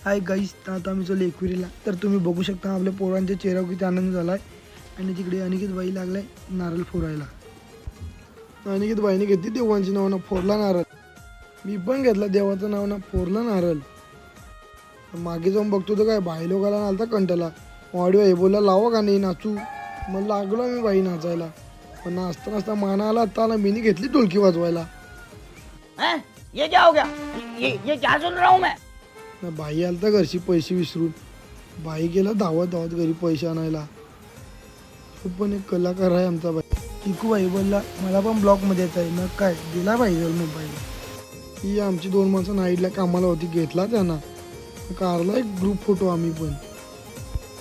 Hi guys, तर आता आम्ही चलो एकविरीला. तर तुम्ही बघू शकता आपल्या पोरांच्या चेहऱ्यावर किती आनंद झाला आहे. आणि तिकडे अनिकेत बाई लागलाय नारळ फोरायला. अनिकेत बाईने घेतली देवांची नावानं फोरला नारळ. मी पण घेतला देवाचं नावानं फोरला नारळ. मागे जाऊन बघतो तर काय बाई लोकाला नालता कंटाला. वाढीवा हे बोलला लावा का नाही नाचू. मग लागलो मी बाई नाचायला. पण नाचता नाचता माना आला आता मीनी घेतली ढोलकी वाजवायला. ये क्या हो गया? ये क्या सुन रहा हूँ मैं? बाई आलता घरची पैसे विसरून. बाई गेला धावत धावत घरी पैसे आणायला. तो पण एक कलाकार आहे आमचा बाई. चिकू बाई बोलला मला पण ब्लॉकमध्ये येत आहे. मग काय दिला पाहिजे मोबाईल. ही आमची 2 माणसं नाईटला कामाला होती, घेतला त्यांना. काढला एक ग्रुप फोटो आम्ही पण.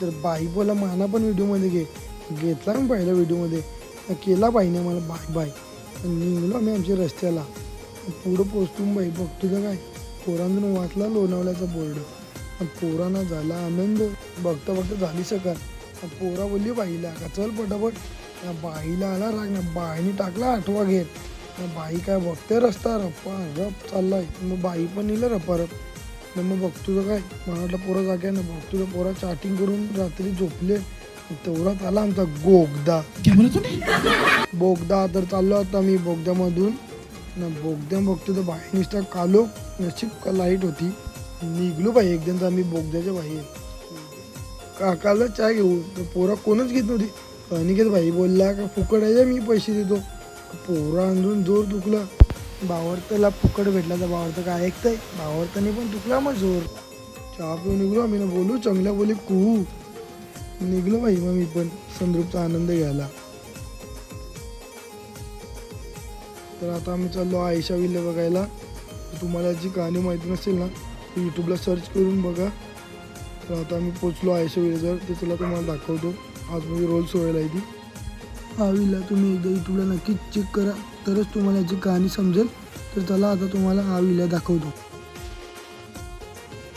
तर बाई बोला माना पण व्हिडिओमध्ये घेतला मी पहिल्या व्हिडिओमध्ये. केला बाईने मला बाय बाय. निघलो आम्ही आमच्या रस्त्याला. पुढं पोचतून बाई बघतो तर काय पोरांतून वाचला लोणावळ्याचा बोर्ड. पोरांना झाला आनंद. बघता बघता झाली सकाळ. पोरा बोलली बाईला का चल पटापट. बाईला आला राग ना. बाईने टाकला 8वा घेत. बाई काय बघते रस्ता रप्पा रप चाललाय. मग बाई पण नेलं रप्पा. मग बघतो तर काय मला वाटलं पोरा जाग्या ना. बघतो तर पोरा चॅटिंग करून रात्री झोपले. तेवढ्यात आला आमचा बोगदा. बोगदा तर चाललो आता मी बोगद्यामधून. बोगद्या बघतो तर बाई नुसता कालो. नशीब का लाईट होती. निघलो बाई एकदम आम्ही बोगद्याच्या बाहेर. काकाला चाय घेऊ तर पोरा कोणच घेत नव्हती. अनिकेत भाई बोलला का फुकट आहे मी पैसे देतो. पोरा अंदरून जोर दुखला. भावार्थला फुकट भेटला तर भावार्थ काय ऐकतंय. भावार्थाने पण दुखला मग जोर. चहा पिऊन निघलो आम्ही ना. बोलू चांगल्या बोली कुहू. निघलो बाई मग मी पण संद्रूपचा आनंद घ्यायला. तर आता आम्ही चाललो आयशा विले बघायला. तुम्हाला याची कहाणी माहिती नसेल ना यूट्यूबला सर्च करून बघा. तर आता आम्ही पोचलो आयशा विलेजवर. ते चला तुम्हाला दाखवतो. आज मी रोल सोडायला आहे ती. हा विला तुम्ही एकदा यूट्यूबला नक्कीच चेक करा तरच तुम्हाला याची कहाणी समजेल. तर चला आता तुम्हाला हा विला दाखवतो.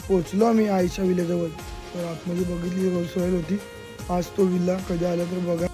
पोचलो आम्ही आयशा विलेजवळ. तर आतमध्ये बघितली रोल सोडायला होती. आज तो विला कधी आला तर बघा.